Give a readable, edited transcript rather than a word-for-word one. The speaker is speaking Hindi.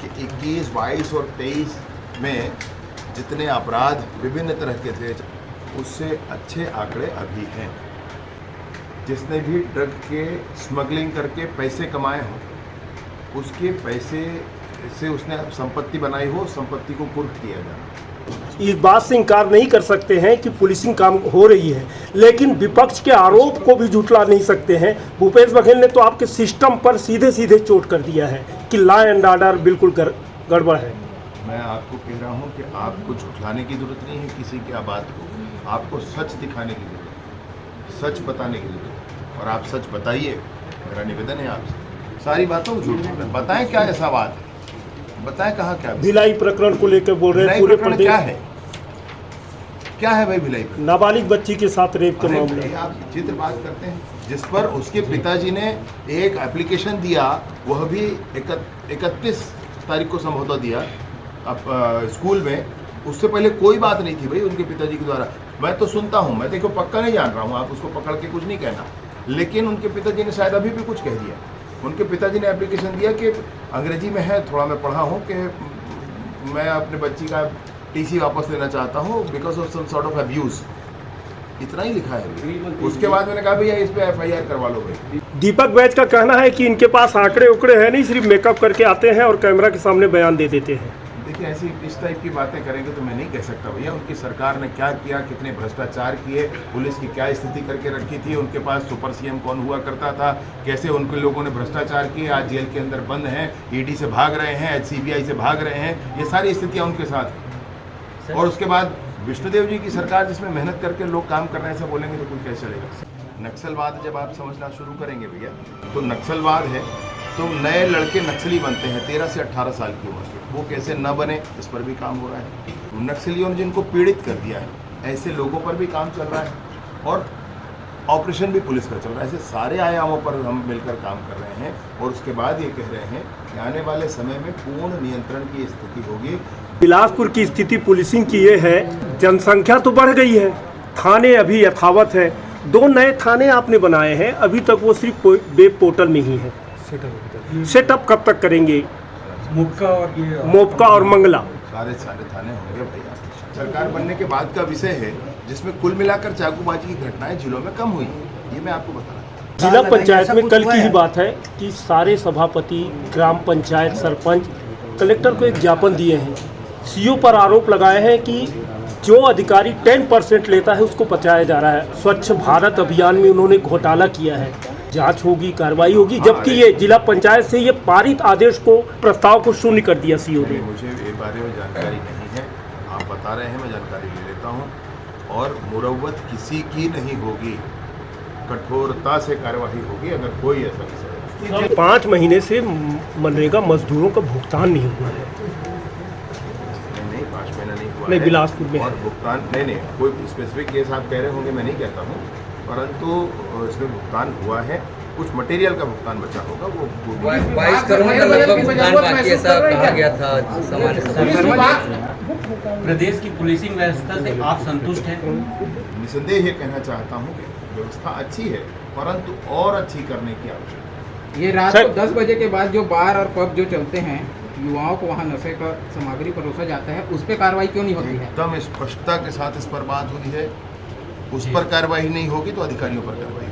कि 21, 22 और 23 में जितने अपराध विभिन्न तरह के थे उससे अच्छे आंकड़े अभी हैं। जिसने भी ड्रग के स्मगलिंग करके पैसे कमाए हों उसके पैसे से उसने संपत्ति बनाई हो, संपत्ति को कुर्क किया जाए। इस बात से इनकार नहीं कर सकते हैं कि पुलिसिंग काम हो रही है, लेकिन विपक्ष के आरोप को भी झुठला नहीं सकते हैं। भूपेश बघेल ने तो आपके सिस्टम पर सीधे सीधे चोट कर दिया है कि लॉ एंड ऑर्डर बिल्कुल गड़बड़ है। मैं आपको कह रहा हूं कि आपको झुठलाने की जरूरत नहीं है किसी की बात को, आपको सच दिखाने की जरूरत है, सच बताने की जरूरत है, और आप सच बताइए। मेरा निवेदन है आपसे, सारी बातों को झूठ बताएं। क्या ऐसा बात है, बताएं कहाँ क्या। भिलाई प्रकरण को लेकर बोल रहे हैं पूरे प्रदेश। क्या है भाई भिलाई प्रकरण? नाबालिग बच्ची के साथ रेप का मामला। आप चित्र बात करते हैं जिस पर उसके पिताजी ने एक एप्लीकेशन दिया, वह भी 31 तारीख को संभवतः दिया स्कूल में। उससे पहले कोई बात नहीं थी भाई उनके पिताजी के द्वारा। मैं तो सुनता हूँ, मैं देखो पक्का नहीं जान रहा हूँ, आप उसको पकड़ के कुछ नहीं कहना, लेकिन उनके पिताजी ने शायद अभी भी कुछ कह दिया। उनके पिताजी ने एप्लीकेशन दिया कि अंग्रेजी में है, थोड़ा मैं पढ़ा हूँ कि मैं अपने बच्ची का टीसी वापस लेना चाहता हूँ because of some sort of abuse. इतना ही लिखा है। उसके बाद मैंने कहा भैया इस पे FIR करवा लो भाई। दीपक बैज का कहना है कि इनके पास आंकड़े उकड़े हैं नहीं, सिर्फ मेकअप करके आते हैं और कैमरा के सामने बयान दे देते हैं। देखिए ऐसी इस टाइप की बातें करेंगे तो मैं नहीं कह सकता भैया उनकी सरकार ने क्या किया, कितने भ्रष्टाचार किए, पुलिस की क्या स्थिति करके रखी थी, उनके पास सुपर CM कौन हुआ करता था, कैसे उनके लोगों ने भ्रष्टाचार किए, आज जेल के अंदर बंद हैं, ED से भाग रहे हैं, CBI से भाग रहे हैं, ये सारी स्थितियाँ उनके साथ हैं। और उसके बाद विष्णुदेव जी की सरकार जिसमें मेहनत करके लोग काम कर रहे हैं, ऐसा बोलेंगे तो कुछ कैसे चलेगा। नक्सलवाद जब आप समझना शुरू करेंगे भैया तो नक्सलवाद है तो नए लड़के नक्सली बनते हैं 13 से 18 साल की उम्र के। वो कैसे न बने इस पर भी काम हो रहा है। नक्सलियों ने जिनको पीड़ित कर दिया है ऐसे लोगों पर भी काम चल रहा है और ऑपरेशन भी पुलिस का चल रहा है। ऐसे सारे आयामों पर हम मिलकर काम कर रहे हैं और उसके बाद ये कह रहे हैं कि आने वाले समय में पूर्ण नियंत्रण की स्थिति होगी। बिलासपुर की स्थिति पुलिसिंग की ये है, जनसंख्या तो बढ़ गई है, थाने अभी यथावत है। 2 नए थाने आपने बनाए हैं, अभी तक वो सिर्फ वेब पोर्टल में ही है। सेटअप कब तक करेंगे? मोपका और मंगला सारे थाने होंगे भैया। सरकार बनने के बाद का विषय है जिसमें कुल मिलाकर चाकूबाजी की घटनाएं जिलों में कम हुई, ये मैं आपको बता रहा हूँ। जिला पंचायत में कल की ही बात है कि सारे सभापति, ग्राम पंचायत सरपंच कलेक्टर को एक ज्ञापन दिए हैं। CO पर आरोप लगाए हैं कि जो अधिकारी 10% लेता है उसको बचाया जा रहा है। स्वच्छ भारत अभियान में उन्होंने घोटाला किया है, जांच होगी, कार्रवाई होगी, जबकि ये जिला पंचायत से ये पारित आदेश को, प्रस्ताव को शून्य कर दिया CO ने। मुझे ये बारे में जानकारी नहीं है, आप बता रहे हैं, मैं जानकारी ले लेता हूँ। और मुरव्वत किसी की नहीं होगी, कठोरता से कार्रवाई होगी अगर कोई ऐसा विषय है। 5 महीने से मनरेगा मजदूरों का भुगतान नहीं हुआ है। नहीं 5 महीना नहीं हुआ नहीं, है। बिलासपुर में और भुगतान नहीं कोई स्पेसिफिक केस आप कह रहे होंगे, मैं नहीं कहता हूँ, परंतु इसमें भुगतान हुआ है। कुछ मटेरियल का भुगतान बचा होगा, वो 22 करोड़ का लगभग भुगतान बाकी ऐसा कहा गया था। प्रदेश की पुलिसिंग व्यवस्था से आप संतुष्ट हैं? निसंदेह ये कहना चाहता हूँ कि व्यवस्था अच्छी है परंतु और अच्छी करने की आवश्यकता है। ये रात को 10 बजे के बाद जो बार और पब जो चलते हैं, युवाओं को वहाँ नशे का सामग्री परोसा जाता है, उस पर कार्रवाई क्यों नहीं होती है? एकदम स्पष्टता के साथ इस पर बात हुई है। उस पर कार्रवाई नहीं होगी तो अधिकारियों पर कार्रवाई